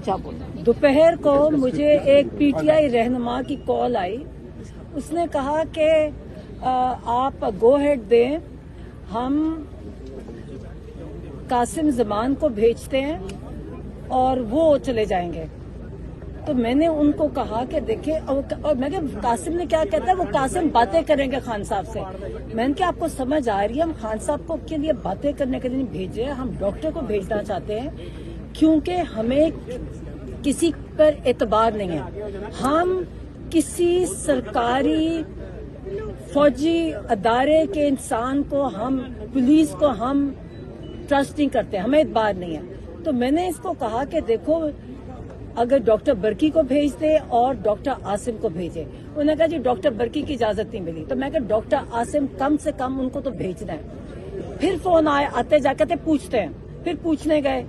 کیا بولنا؟ دوپہر کو مجھے ایک پی ٹی آئی رہنما کی کال آئی. اس نے کہا کہ آپ گو ہیڈ دیں, ہم قاسم زمان کو بھیجتے ہیں اور وہ چلے جائیں گے. تو میں نے ان کو کہا کہ دیکھیں, اور میں کہ قاسم نے کیا کہتا ہے, وہ قاسم باتیں کریں گے خان صاحب سے. میں نے کہا آپ کو سمجھ آ رہی ہے, ہم خان صاحب کو کے لیے باتیں کرنے کے لیے نہیں بھیجے, ہم ڈاکٹر کو بھیجنا چاہتے ہیں کیونکہ ہمیں کسی پر اعتبار نہیں ہے. ہم کسی سرکاری فوجی ادارے کے انسان کو, ہم پولیس کو ہم ٹرسٹ نہیں کرتے, ہمیں اعتبار نہیں ہے. تو میں نے اس کو کہا کہ دیکھو اگر ڈاکٹر برقی کو بھیج دے اور ڈاکٹر عاصم کو بھیجے. انہوں نے کہا جی ڈاکٹر برقی کی اجازت نہیں ملی. تو میں کہا ڈاکٹر عاصم کم سے کم ان کو تو بھیجنا ہے. پھر فون آئے, آتے جا کہتے پوچھتے ہیں, پھر پوچھنے گئے,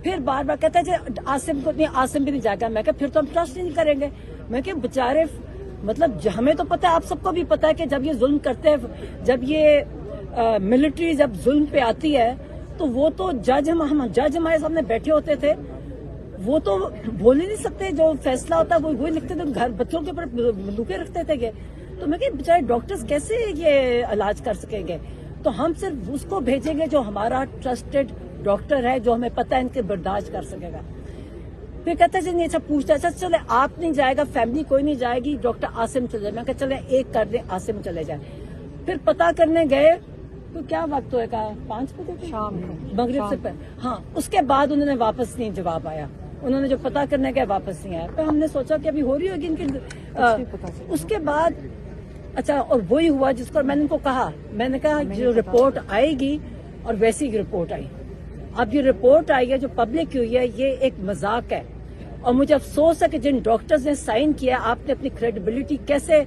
پھر بار بار کہتے ہیں عاصم کو نہیں, عاصم بھی نہیں جا گا. میں کہا پھر تو ہم ٹرسٹ نہیں کریں گے. میں کہ بیچارے, مطلب ہمیں تو پتا ہے, آپ سب کو بھی پتا ہے کہ جب یہ ظلم کرتے ہیں, جب یہ ملٹری جب ظلم پہ آتی ہے تو وہ تو جج ہمارے سامنے بیٹھے ہوتے تھے, وہ تو بول ہی نہیں سکتے, جو فیصلہ ہوتا ہے وہی لکھتے تھے, گھر بچوں کے اوپر بندوقیں رکھتے تھے. تو میں کہ بیچارے ڈاکٹرز کیسے یہ علاج کر سکیں گے. تو ہم صرف اس کو بھیجیں گے جو ہمارا ٹرسٹڈ ڈاکٹر ہے, جو ہمیں پتہ ہے ان کے برداشت کر سکے گا. پھر کہتا ہے نہیں, اچھا پوچھتا, اچھا چلے آپ نہیں جائے گا, فیملی کوئی نہیں جائے گی, ڈاکٹر عاصم چلے جائے. میں کہا چلے ایک کر دیں, عاصم چلے جائے. پھر پتا کرنے گئے تو کیا وقت ہوئے گا, 5 بجے شام کو, مغرب سے پہلے. ہاں, اس کے بعد انہوں نے واپس نہیں جواب آیا, انہوں نے جو پتا کرنے گئے واپس نہیں آیا. پھر ہم نے سوچا کہ ابھی ہو رہی ہوگی ان کی. اس کے بعد اچھا, اور وہی ہوا جس کو میں نے ان کو کہا, میں نے کہا جو رپورٹ آئے گی, اور ویسی ہی رپورٹ آئی. اب یہ رپورٹ آئی ہے جو پبلک ہوئی ہے, یہ ایک مذاق ہے. اور مجھے افسوس ہے کہ جن ڈاکٹرز نے سائن کیا, آپ نے اپنی کریڈیبلٹی کیسے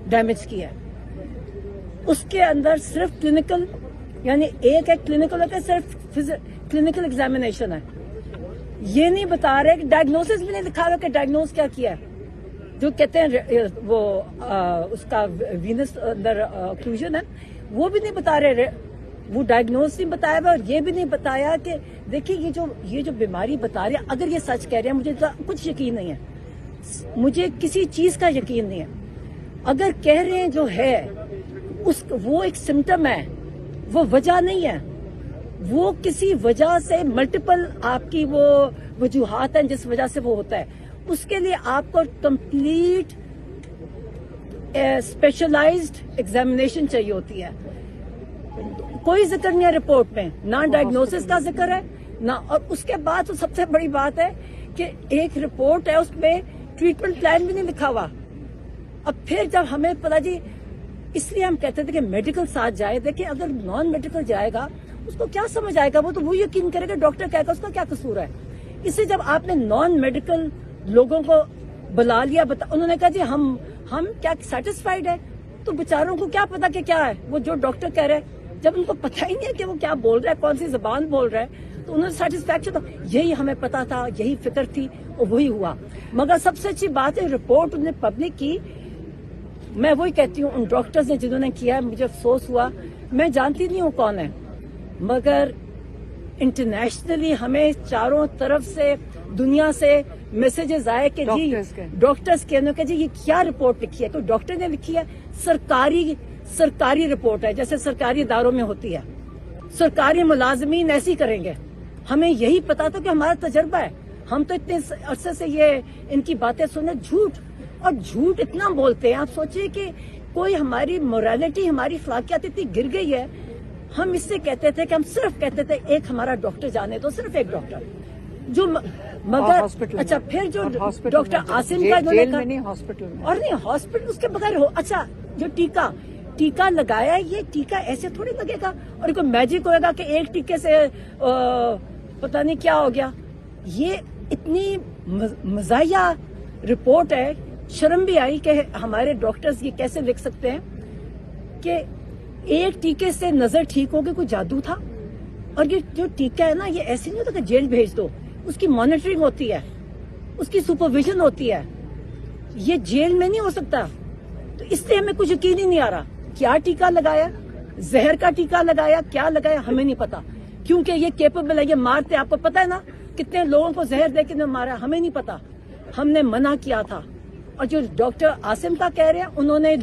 ڈیمیج کیا ہے. اس کے اندر صرف کلینکل, یعنی ایک ہے کلینکل ہے, صرف کلینکل ایگزامینیشن ہے. یہ نہیں بتا رہے کہ ڈائگنوسس بھی نہیں دکھا رہا کہ ڈائگنوز کیا ہے. جو کہتے ہیں وہ اس کا وینس اندر اوکلوژن ہے, وہ بھی نہیں بتا رہے, وہ ڈائگنوز نہیں بتایا ہوا. اور یہ بھی نہیں بتایا کہ دیکھیں یہ جو بیماری بتا رہے ہیں, اگر یہ سچ کہہ رہے ہیں, مجھے کچھ یقین نہیں ہے, مجھے کسی چیز کا یقین نہیں ہے. اگر کہہ رہے ہیں جو ہے وہ ایک سمٹم ہے, وہ وجہ نہیں ہے. وہ کسی وجہ سے ملٹیپل آپ کی وہ وجوہات ہیں جس وجہ سے وہ ہوتا ہے. اس کے لیے آپ کو کمپلیٹ اسپیشلائزڈ ایگزامینیشن چاہیے ہوتی ہے. کوئی ذکر نہیں ہے رپورٹ میں, نہ ڈائگنوسس کا ذکر ہے نہ. اور اس کے بعد تو سب سے بڑی بات ہے کہ ایک رپورٹ ہے, اس میں ٹریٹمنٹ پلان بھی نہیں لکھا ہوا. اب پھر جب ہمیں پتا, جی اس لیے ہم کہتے تھے کہ میڈیکل ساتھ جائے. دیکھیں اگر نان میڈیکل جائے گا اس کو کیا سمجھ آئے گا, وہ تو وہ یقین کرے گا ڈاکٹر کہے گا اس کا کیا قصور ہے. اس سے جب آپ نے نان میڈیکل لوگوں کو بلا لیا, انہوں نے کہا جی ہم کیا سیٹسفائیڈ ہے, تو بیچاروں کو کیا پتا کہ کیا ہے وہ جو ڈاکٹر کہہ رہے ہیں, جب ان کو پتہ ہی نہیں ہے کہ وہ کیا بول رہا ہے, کون سی زبان بول رہا ہے. تو انہوں نے سیٹسفیکشن, تو یہی ہمیں پتا تھا, یہی فکر تھی, اور وہی ہوا. مگر سب سے اچھی بات ہے رپورٹ انہوں نے پبلک کی. میں وہی کہتی ہوں, ان ڈاکٹرز نے جنہوں نے کیا ہے, مجھے افسوس ہوا. میں جانتی نہیں ہوں کون ہے, مگر انٹرنیشنلی ہمیں چاروں طرف سے دنیا سے میسیجز آئے کہ جی ڈاکٹرز کے کہ جی یہ کیا رپورٹ لکھی ہے. تو ڈاکٹر نے لکھی ہے سرکاری رپورٹ ہے, جیسے سرکاری اداروں میں ہوتی ہے. سرکاری ملازمین ایسی کریں گے. ہمیں یہی پتا تھا کہ ہمارا تجربہ ہے, ہم تو اتنے عرصے سے یہ ان کی باتیں سنیں. جھوٹ اتنا بولتے ہیں. آپ سوچئے کہ کوئی ہماری موریلٹی, ہماری اخلاقیات اتنی گر گئی ہے. ہم اس سے کہتے تھے کہ ہم صرف کہتے تھے ایک ہمارا ڈاکٹر جانے دو, صرف ایک ڈاکٹر جو, مگر اچھا پھر جو ڈاکٹر عاصم کا اور نہیں ہاسپٹل اس کے بغیر ہو. اچھا جو ٹیکا لگایا ہے, یہ ٹیکا ایسے تھوڑی لگے گا اور کوئی میجک ہوئے گا کہ ایک ٹیکے سے پتہ نہیں کیا ہو گیا. یہ اتنی مزاحیہ رپورٹ ہے, شرم بھی آئی کہ ہمارے ڈاکٹرز یہ کیسے لکھ سکتے ہیں کہ ایک ٹیکے سے نظر ٹھیک ہوگی, کوئی جادو تھا. اور یہ جو ٹیکا ہے نا, یہ ایسے نہیں ہوتا کہ جیل بھیج دو, اس کی مانیٹرنگ ہوتی ہے, اس کی سپرویژن ہوتی ہے. یہ جیل میں نہیں ہو سکتا. تو اس سے ہمیں کچھ یقین ہی نہیں آ رہا, کیا ٹیکا لگایا, زہر کا ٹیکا لگایا, کیا لگایا, ہمیں نہیں پتا. کیونکہ یہ کیپیبل ہے, یہ مارتے, آپ کو پتا ہے نا, کتنے لوگوں کو زہر دے کے مارا ہمیں نہیں پتا, ہم نے منع کیا تھا. اور جو ڈاکٹر عاصم کا کہہ رہے ہیں, انہوں نے,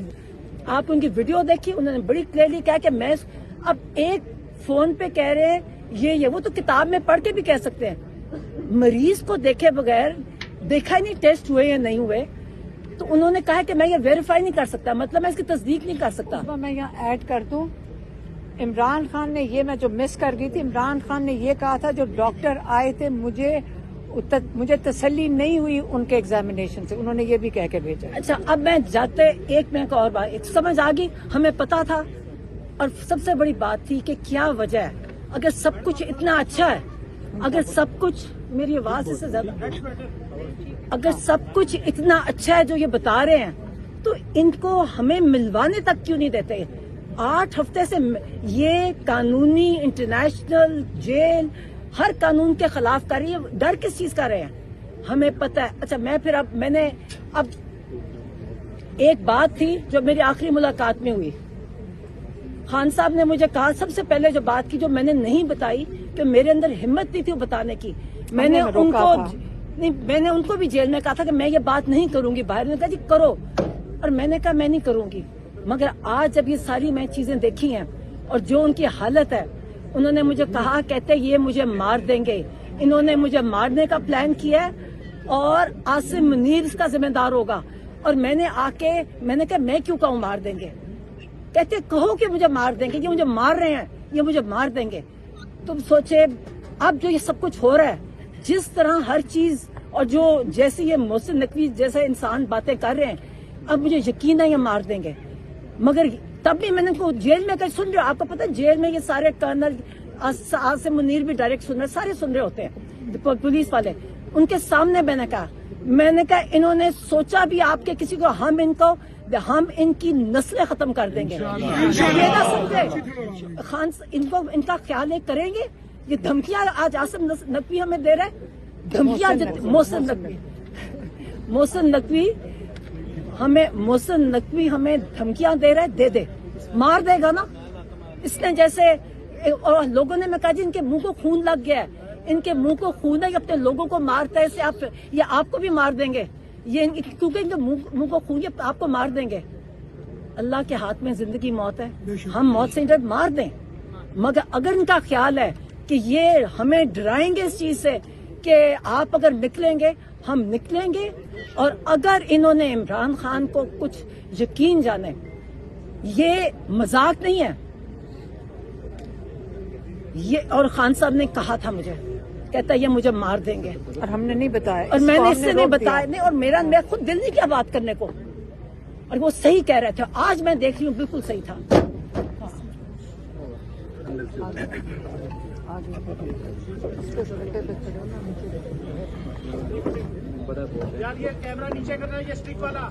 آپ ان کی ویڈیو دیکھی, انہوں نے بڑی کلیئرلی کہا کہ میں اب ایک فون پہ کہہ رہے ہیں یہ وہ تو کتاب میں پڑھ کے بھی کہہ سکتے ہیں. مریض کو دیکھے بغیر, دیکھا ہی نہیں ٹیسٹ ہوئے یا نہیں ہوئے, تو انہوں نے کہا کہ میں یہ ویریفائی نہیں کر سکتا, مطلب میں اس کی تصدیق نہیں کر سکتا. میں یہاں ایڈ کر دوں, عمران خان نے یہ, میں جو مس کر گئی تھی, عمران خان نے یہ کہا تھا جو ڈاکٹر آئے تھے مجھے تسلی نہیں ہوئی ان کے ایگزامینیشن سے, انہوں نے یہ بھی کہہ کے بھیجا. اچھا, اب میں جاتے ایک منٹ اور بات سمجھ آ گئی, ہمیں پتا تھا. اور سب سے بڑی بات تھی کہ کیا وجہ ہے, اگر سب کچھ اتنا اچھا ہے, اگر سب کچھ, میری آواز سے زیادہ, اگر سب کچھ اتنا اچھا ہے جو یہ بتا رہے ہیں, تو ان کو ہمیں ملوانے تک کیوں نہیں دیتے؟ 8 ہفتے سے یہ قانونی انٹرنیشنل جیل ہر قانون کے خلاف کر رہی ہے, ڈر کس چیز کا رہے ہیں ہمیں پتہ ہے. اچھا, میں نے اب ایک بات تھی جو میری آخری ملاقات میں ہوئی, خان صاحب نے مجھے کہا, سب سے پہلے جو بات کی جو میں نے نہیں بتائی کہ میرے اندر ہمت نہیں تھی وہ بتانے کی, میں نے ان کو بھی جیل میں کہا تھا کہ میں یہ بات نہیں کروں گی, باہر نے کہا جی کرو, اور میں نے کہا میں نہیں کروں گی. مگر آج جب یہ ساری میں چیزیں دیکھی ہیں اور جو ان کی حالت ہے, انہوں نے مجھے کہا, کہتے یہ مجھے مار دیں گے, انہوں نے مجھے مارنے کا پلان کیا ہے اور عاصم منیر اس کا ذمہ دار ہوگا. اور میں نے کہا میں کیوں کہوں مار دیں گے, کہتے کہو کہ مجھے مار دیں گے, یہ مجھے مار رہے ہیں, یہ مجھے مار دیں گے. تم سوچے اب جو یہ سب کچھ ہو رہا ہے, جس طرح ہر چیز, اور جو جیسے یہ محسن نقوی جیسے انسان باتیں کر رہے ہیں, اب مجھے یقین ہے یہ مار دیں گے. مگر تب بھی میں نے کو جیل میں کہیں سن رہے, آپ کو پتا جیل میں یہ سارے کرنل عاصم منیر بھی ڈائریکٹ سن رہے, سارے سن رہے ہوتے ہیں پولیس والے, ان کے سامنے میں نے کہا انہوں نے سوچا بھی آپ کے کسی کو, ہم ان کی نسلیں ختم کر دیں گے. یہ نہ سمجھے خان, ان کا خیال کریں گے. یہ دھمکیاں آج عاصم نقوی ہمیں دے رہے ہیں, دھمکیاں محسن نقوی ہمیں دھمکیاں دے رہے, دے مار دے گا نا. اس نے جیسے اور لوگوں نے, میں کہا جی ان کے منہ کو خون لگ گیا ہے, ان کے منہ کو خون ہے, اپنے لوگوں کو مارتا ہے, یہ آپ کو بھی مار دیں گے, یہ کیونکہ ان کے منہ کو خون ہے, آپ کو مار دیں گے. اللہ کے ہاتھ میں زندگی موت ہے, ہم موت سے ڈر مار دیں. مگر اگر ان کا خیال ہے کہ یہ ہمیں ڈرائیں گے اس چیز سے کہ آپ اگر نکلیں گے, ہم نکلیں گے. اور اگر انہوں نے عمران خان کو کچھ یقین جانے, یہ مذاق نہیں ہے یہ, اور خان صاحب نے کہا تھا مجھے, کہتا یہ مجھے مار دیں گے, اور ہم نے نہیں بتایا, اور میں نے اس سے نہیں بتایا نہیں, اور میرا خود دل نہیں کیا بات کرنے کو, اور وہ صحیح کہہ رہے تھے. آج میں دیکھ رہی ہوں بالکل صحیح تھا. یار یہ کیمرہ نیچے کرنا, یہ اسٹک والا